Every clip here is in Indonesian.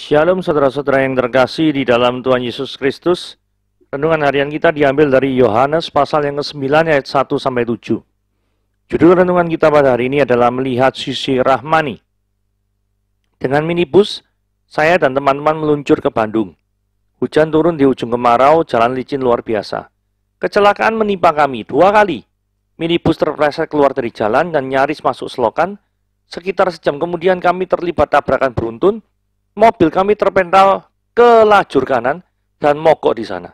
Shalom saudara-saudara yang terkasih di dalam Tuhan Yesus Kristus. Renungan harian kita diambil dari Yohanes pasal yang ke-9 ayat 1-7. Judul renungan kita pada hari ini adalah melihat sisi rahmani. Dengan minibus, saya dan teman-teman meluncur ke Bandung. Hujan turun di ujung kemarau, jalan licin luar biasa. Kecelakaan menimpa kami 2 kali. Minibus terpleset keluar dari jalan dan nyaris masuk selokan. Sekitar sejam kemudian kami terlibat tabrakan beruntun. Mobil kami terpental ke lajur kanan dan mogok di sana.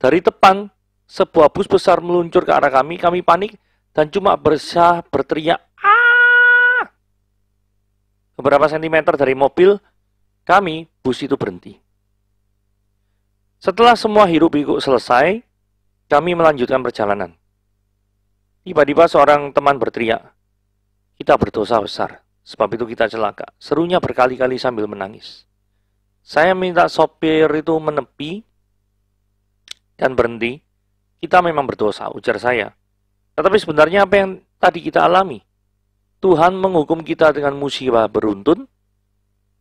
Dari depan, sebuah bus besar meluncur ke arah kami panik dan cuma berusaha berteriak, "Ah!" Beberapa sentimeter dari mobil kami, bus itu berhenti. Setelah semua hiruk-pikuk selesai, kami melanjutkan perjalanan. Tiba-tiba seorang teman berteriak, "Kita berdosa besar. Sebab itu kita celaka." Serunya berkali-kali sambil menangis. Saya minta sopir itu menepi dan berhenti. "Kita memang berdosa," ujar saya. "Tetapi sebenarnya apa yang tadi kita alami? Tuhan menghukum kita dengan musibah beruntun?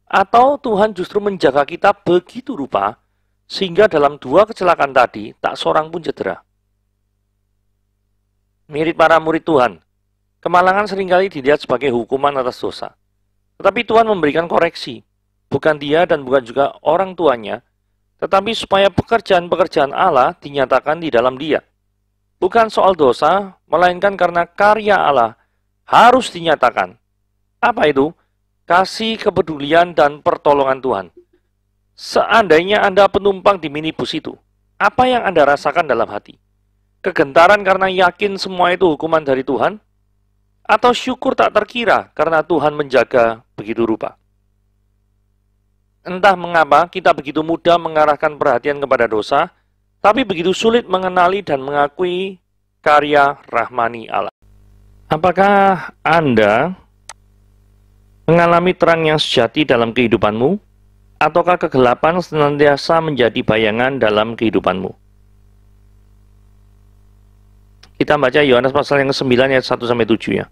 Atau Tuhan justru menjaga kita begitu rupa sehingga dalam 2 kecelakaan tadi tak seorang pun cedera?" Mirip para murid Tuhan, kemalangan seringkali dilihat sebagai hukuman atas dosa. Tetapi Tuhan memberikan koreksi. Bukan dia dan bukan juga orang tuanya, tetapi supaya pekerjaan-pekerjaan Allah dinyatakan di dalam dia. Bukan soal dosa, melainkan karena karya Allah harus dinyatakan. Apa itu? Kasih, kepedulian, dan pertolongan Tuhan. Seandainya Anda penumpang di minibus itu, apa yang Anda rasakan dalam hati? Kegentaran karena yakin semua itu hukuman dari Tuhan? Atau syukur tak terkira karena Tuhan menjaga begitu rupa? Entah mengapa kita begitu mudah mengarahkan perhatian kepada dosa, tapi begitu sulit mengenali dan mengakui karya rahmani Allah. Apakah Anda mengalami terang yang sejati dalam kehidupanmu? Ataukah kegelapan senantiasa menjadi bayangan dalam kehidupanmu? Kita baca Yohanes pasal yang ke-9 ayat 1-7 ya.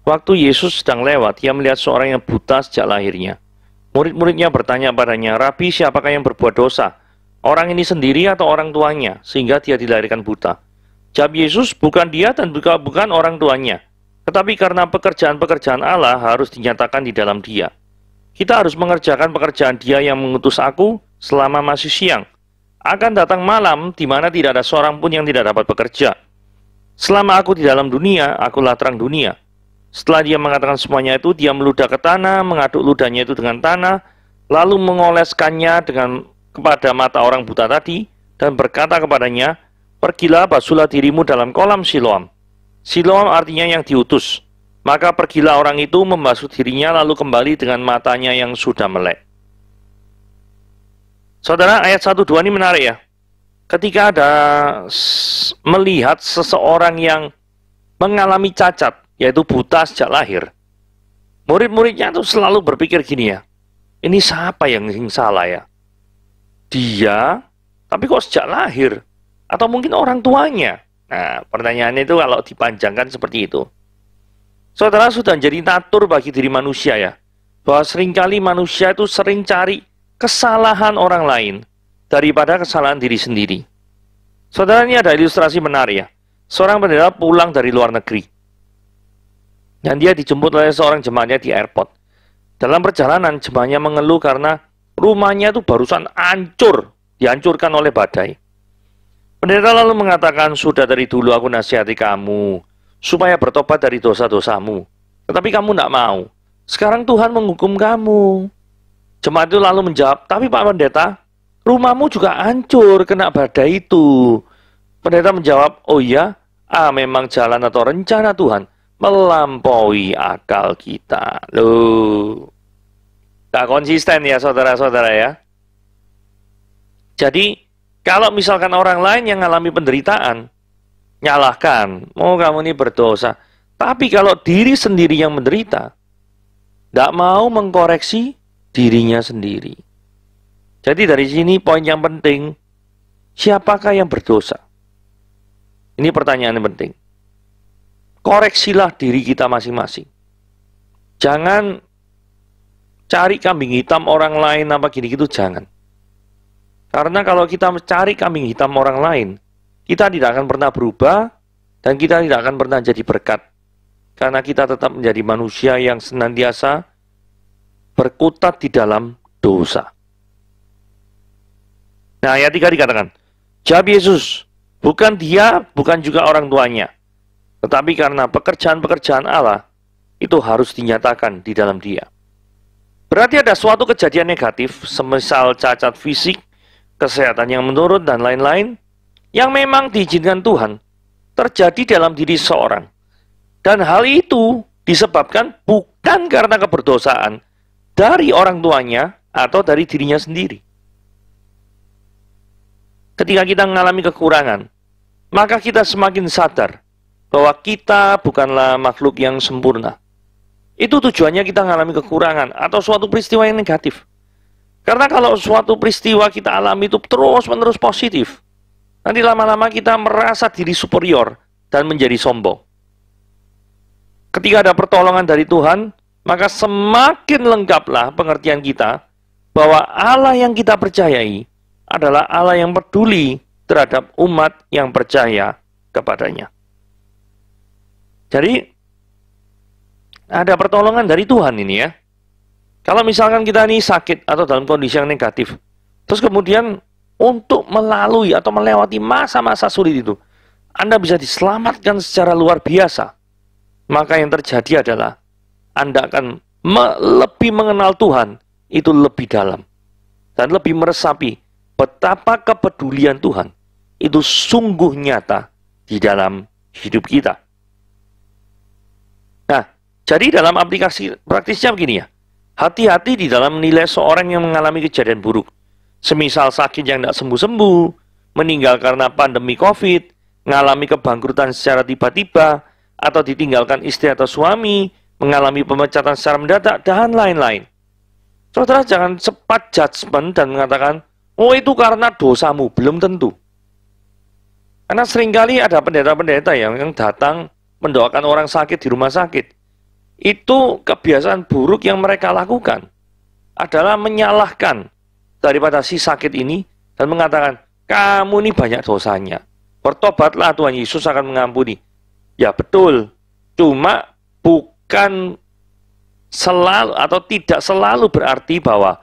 Waktu Yesus sedang lewat, ia melihat seorang yang buta sejak lahirnya. Murid-muridnya bertanya padanya, "Rabi, siapakah yang berbuat dosa? Orang ini sendiri atau orang tuanya, sehingga dia dilahirkan buta?" Jawab Yesus, "Bukan dia dan bukan orang tuanya. Tetapi karena pekerjaan-pekerjaan Allah harus dinyatakan di dalam dia. Kita harus mengerjakan pekerjaan dia yang mengutus aku selama masih siang. Akan datang malam di mana tidak ada seorang pun yang tidak dapat bekerja. Selama aku di dalam dunia, akulah terang dunia." Setelah dia mengatakan semuanya itu, dia meludah ke tanah, mengaduk ludahnya itu dengan tanah, lalu mengoleskannya kepada mata orang buta tadi, dan berkata kepadanya, "Pergilah, basuhlah dirimu dalam kolam Siloam." Siloam artinya yang diutus. Maka pergilah orang itu membasuh dirinya, lalu kembali dengan matanya yang sudah melek. Saudara, ayat 1-2 ini menarik ya. Ketika ada melihat seseorang yang mengalami cacat, yaitu buta sejak lahir, murid-muridnya tuh selalu berpikir gini ya, ini siapa yang salah ya? Dia, tapi kok sejak lahir? Atau mungkin orang tuanya? Nah, pertanyaannya itu kalau dipanjangkan seperti itu. Saudara, sudah jadi natur bagi diri manusia ya, bahwa seringkali manusia itu sering cari kesalahan orang lain daripada kesalahan diri sendiri. Saudara, ini ada ilustrasi menarik ya. Seorang pendeta pulang dari luar negeri, dan dia dijemput oleh seorang jemaatnya di airport. Dalam perjalanan, jemaatnya mengeluh karena rumahnya itu barusan dihancurkan oleh badai. Pendeta lalu mengatakan, "Sudah dari dulu aku nasihati kamu, supaya bertobat dari dosa-dosamu. Tetapi kamu tidak mau. Sekarang Tuhan menghukum kamu." Jemaat itu lalu menjawab, "Tapi Pak Pendeta, rumahmu juga hancur kena badai itu." Pendeta menjawab, "Oh iya, memang jalan atau rencana Tuhan melampaui akal kita." Loh, tak konsisten ya saudara-saudara ya. Jadi, kalau misalkan orang lain yang mengalami penderitaan, nyalahkan, "Oh kamu ini berdosa." Tapi kalau diri sendiri yang menderita, tidak mau mengkoreksi dirinya sendiri. Jadi dari sini poin yang penting, siapakah yang berdosa? Ini pertanyaan yang penting. Koreksilah diri kita masing-masing. Jangan cari kambing hitam orang lain apa gini-gitu, jangan. Karena kalau kita mencari kambing hitam orang lain, kita tidak akan pernah berubah dan kita tidak akan pernah jadi berkat. Karena kita tetap menjadi manusia yang senantiasa berkutat di dalam dosa. Nah, ayat 3 dikatakan, jawab Yesus, bukan dia, bukan juga orang tuanya. Tetapi karena pekerjaan-pekerjaan Allah, itu harus dinyatakan di dalam dia. Berarti ada suatu kejadian negatif, semisal cacat fisik, kesehatan yang menurun, dan lain-lain, yang memang diizinkan Tuhan, terjadi dalam diri seorang. Dan hal itu disebabkan bukan karena keberdosaan dari orang tuanya atau dari dirinya sendiri. Ketika kita mengalami kekurangan, maka kita semakin sadar bahwa kita bukanlah makhluk yang sempurna. Itu tujuannya kita mengalami kekurangan atau suatu peristiwa yang negatif. Karena kalau suatu peristiwa kita alami itu terus-menerus positif, nanti lama-lama kita merasa diri superior dan menjadi sombong. Ketika ada pertolongan dari Tuhan, maka semakin lengkaplah pengertian kita bahwa Allah yang kita percayai adalah Allah yang peduli terhadap umat yang percaya kepadanya. Jadi, ada pertolongan dari Tuhan ini ya. Kalau misalkan kita ini sakit atau dalam kondisi yang negatif, terus kemudian untuk melalui atau melewati masa-masa sulit itu, Anda bisa diselamatkan secara luar biasa. Maka yang terjadi adalah Anda akan lebih mengenal Tuhan itu lebih dalam dan lebih meresapi betapa kepedulian Tuhan itu sungguh nyata di dalam hidup kita. Nah, jadi dalam aplikasi praktisnya begini ya, hati-hati di dalam menilai seorang yang mengalami kejadian buruk. Semisal sakit yang tidak sembuh-sembuh, meninggal karena pandemi COVID, mengalami kebangkrutan secara tiba-tiba, atau ditinggalkan istri atau suami, mengalami pemecatan secara mendadak, dan lain-lain. Saudara jangan cepat judgment dan mengatakan, oh itu karena dosamu, belum tentu. Karena seringkali ada pendeta-pendeta yang datang mendoakan orang sakit di rumah sakit. Itu kebiasaan buruk yang mereka lakukan adalah menyalahkan daripada si sakit ini dan mengatakan, kamu ini banyak dosanya. Bertobatlah, Tuhan Yesus akan mengampuni. Ya betul, cuma bukan selalu atau tidak selalu berarti bahwa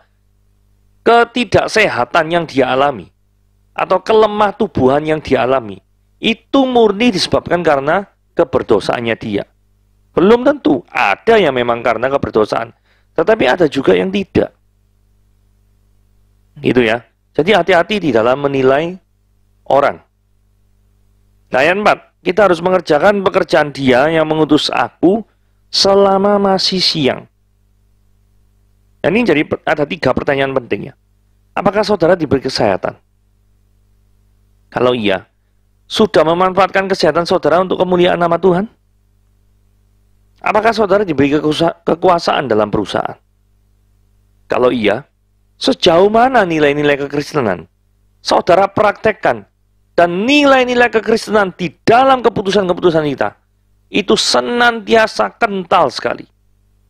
ketidaksehatan yang dia alami atau kelemah tubuhan yang dia alami itu murni disebabkan karena keberdosaannya dia. Belum tentu, ada yang memang karena keberdosaan, tetapi ada juga yang tidak. Gitu ya. Jadi hati-hati di dalam menilai orang. Nah, yang 4, kita harus mengerjakan pekerjaan Dia yang mengutus aku selama masih siang. Dan ini jadi ada 3 pertanyaan penting ya. Apakah saudara diberi kesehatan? Kalau iya, sudah memanfaatkan kesehatan saudara untuk kemuliaan nama Tuhan? Apakah saudara diberi kekuasaan dalam perusahaan? Kalau iya, sejauh mana nilai-nilai kekristenan saudara praktekkan? Dan nilai-nilai kekristenan di dalam keputusan-keputusan kita itu senantiasa kental sekali.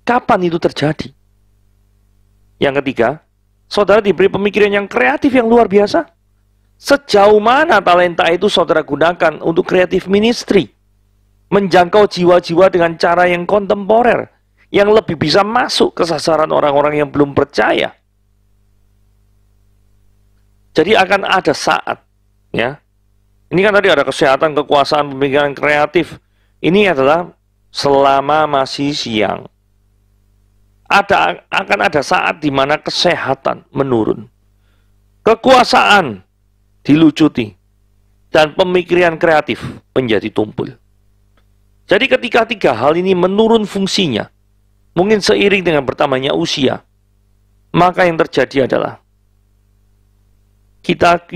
Kapan itu terjadi? Yang ketiga, saudara diberi pemikiran yang kreatif yang luar biasa. Sejauh mana talenta itu saudara gunakan untuk kreatif ministry? Menjangkau jiwa-jiwa dengan cara yang kontemporer, yang lebih bisa masuk ke sasaran orang-orang yang belum percaya. Jadi akan ada saat, ya. Ini kan tadi ada kesehatan, kekuasaan, pemikiran kreatif. Ini adalah selama masih siang. Akan ada saat di mana kesehatan menurun. Kekuasaan dilucuti. Dan pemikiran kreatif menjadi tumpul. Jadi ketika 3 hal ini menurun fungsinya, mungkin seiring dengan bertambahnya usia, maka yang terjadi adalah kita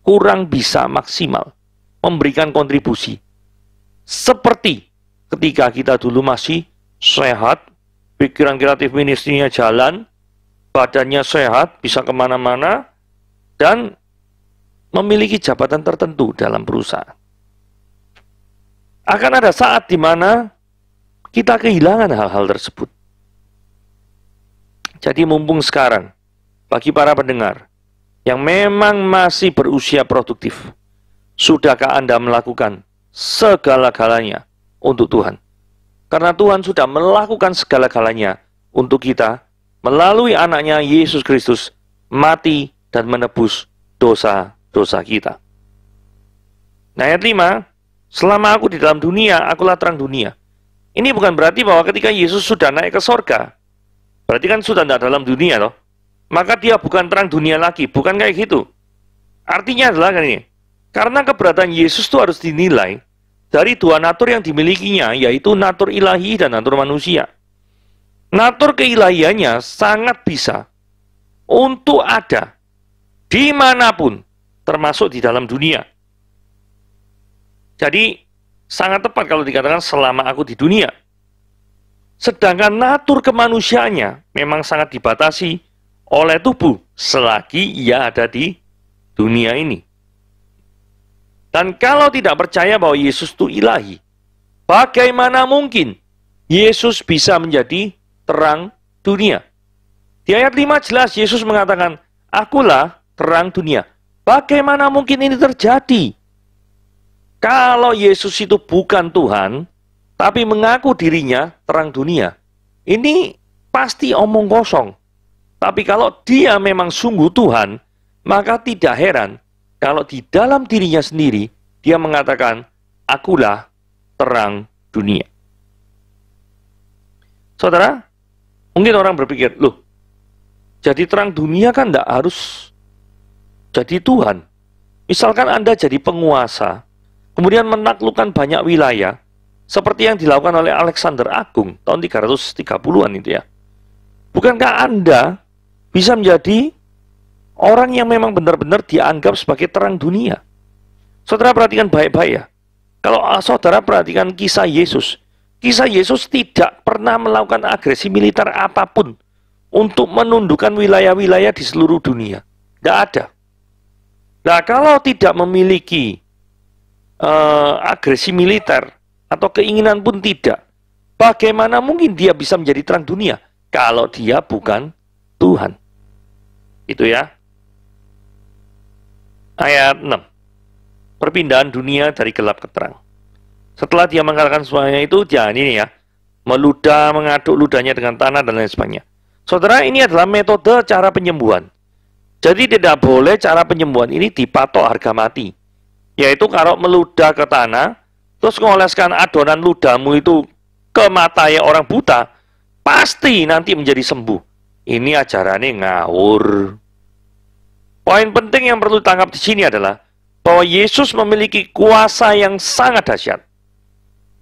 kurang bisa maksimal memberikan kontribusi. Seperti ketika kita dulu masih sehat, pikiran kreatif ministrinya jalan, badannya sehat, bisa kemana-mana, dan memiliki jabatan tertentu dalam perusahaan. Akan ada saat di mana kita kehilangan hal-hal tersebut. Jadi mumpung sekarang, bagi para pendengar yang memang masih berusia produktif, sudahkah Anda melakukan segala-galanya untuk Tuhan? Karena Tuhan sudah melakukan segala-galanya untuk kita melalui anaknya Yesus Kristus mati dan menebus dosa-dosa kita. Nah, ayat 5, selama aku di dalam dunia, akulah terang dunia. Ini bukan berarti bahwa ketika Yesus sudah naik ke sorga, berarti kan sudah tidak dalam dunia loh, maka dia bukan terang dunia lagi, bukan kayak gitu. Artinya adalah kan ini, karena keberadaan Yesus itu harus dinilai dari dua natur yang dimilikinya, yaitu natur ilahi dan natur manusia. Natur keilahiannya sangat bisa untuk ada dimanapun, termasuk di dalam dunia. Jadi, sangat tepat kalau dikatakan selama aku di dunia. Sedangkan natur kemanusiaannya memang sangat dibatasi oleh tubuh selagi ia ada di dunia ini. Dan kalau tidak percaya bahwa Yesus itu ilahi, bagaimana mungkin Yesus bisa menjadi terang dunia? Di ayat 5 jelas Yesus mengatakan, akulah terang dunia. Bagaimana mungkin ini terjadi? Kalau Yesus itu bukan Tuhan, tapi mengaku dirinya terang dunia, ini pasti omong kosong. Tapi kalau dia memang sungguh Tuhan, maka tidak heran kalau di dalam dirinya sendiri, dia mengatakan, akulah terang dunia. Saudara, mungkin orang berpikir, loh, jadi terang dunia kan tidak harus jadi Tuhan. Misalkan Anda jadi penguasa, kemudian menaklukkan banyak wilayah, seperti yang dilakukan oleh Alexander Agung tahun 330-an itu ya. Bukankah Anda bisa menjadi orang yang memang benar-benar dianggap sebagai terang dunia? Saudara perhatikan baik-baik ya. Kalau saudara perhatikan kisah Yesus tidak pernah melakukan agresi militer apapun untuk menundukkan wilayah-wilayah di seluruh dunia. Tidak ada. Nah, kalau tidak memiliki agresi militer atau keinginan pun tidak, bagaimana mungkin dia bisa menjadi terang dunia kalau dia bukan Tuhan? Itu ya. Ayat 6. Perpindahan dunia dari gelap ke terang. Setelah dia mengalahkan semuanya itu, dia ini ya, meludah, mengaduk ludahnya dengan tanah dan lain sebagainya. Saudara, ini adalah metode cara penyembuhan. Jadi tidak boleh cara penyembuhan ini dipatok harga mati. Yaitu kalau meludah ke tanah, terus ngoleskan adonan ludahmu itu ke matanya orang buta, pasti nanti menjadi sembuh. Ini ajarannya ngawur. Poin penting yang perlu ditangkap di sini adalah bahwa Yesus memiliki kuasa yang sangat dahsyat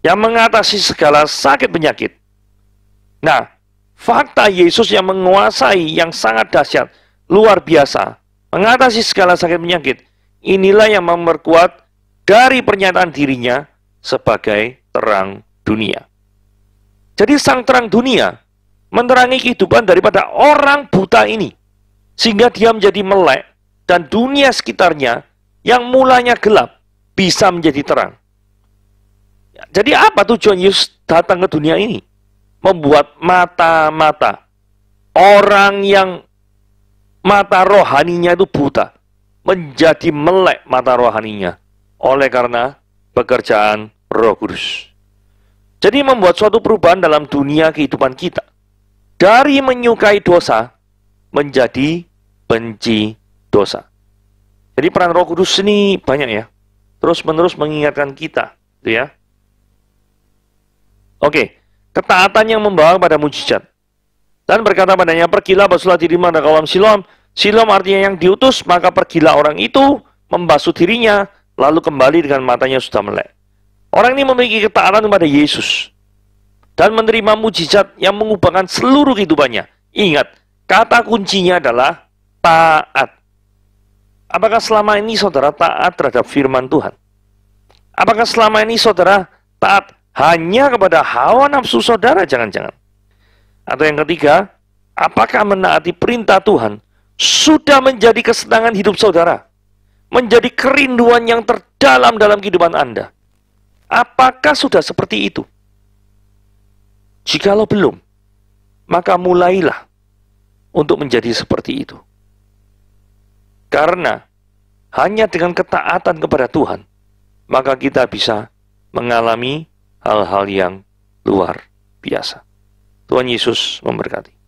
yang mengatasi segala sakit penyakit. Nah, fakta Yesus yang menguasai yang sangat dahsyat, luar biasa, mengatasi segala sakit penyakit, inilah yang memperkuat dari pernyataan dirinya sebagai terang dunia. Jadi sang terang dunia menerangi kehidupan daripada orang buta ini, sehingga dia menjadi melek dan dunia sekitarnya yang mulanya gelap bisa menjadi terang. Jadi apa tujuan Yesus datang ke dunia ini? Membuat mata-mata orang yang mata rohaninya itu buta menjadi melek mata rohaninya oleh karena pekerjaan Roh Kudus. Jadi membuat suatu perubahan dalam dunia kehidupan kita. Dari menyukai dosa menjadi benci dosa. Jadi peran Roh Kudus ini banyak ya. Terus-menerus mengingatkan kita, gitu ya. Oke, ketaatan yang membawa pada mujizat. Dan berkata padanya, pergilah basuhlah dirimu pada kawam Siloam. Siloam artinya yang diutus, maka pergilah orang itu membasuh dirinya, lalu kembali dengan matanya sudah melek. Orang ini memiliki ketaatan kepada Yesus dan menerima mujizat yang mengubahkan seluruh kehidupannya. Ingat, kata kuncinya adalah taat. Apakah selama ini saudara taat terhadap firman Tuhan? Apakah selama ini saudara taat hanya kepada hawa nafsu saudara? Jangan-jangan. Atau yang ketiga, apakah menaati perintah Tuhan sudah menjadi kesenangan hidup saudara? Menjadi kerinduan yang terdalam dalam kehidupan Anda? Apakah sudah seperti itu? Jikalau belum, maka mulailah untuk menjadi seperti itu. Karena hanya dengan ketaatan kepada Tuhan, maka kita bisa mengalami hal-hal yang luar biasa. Tuhan Yesus memberkati.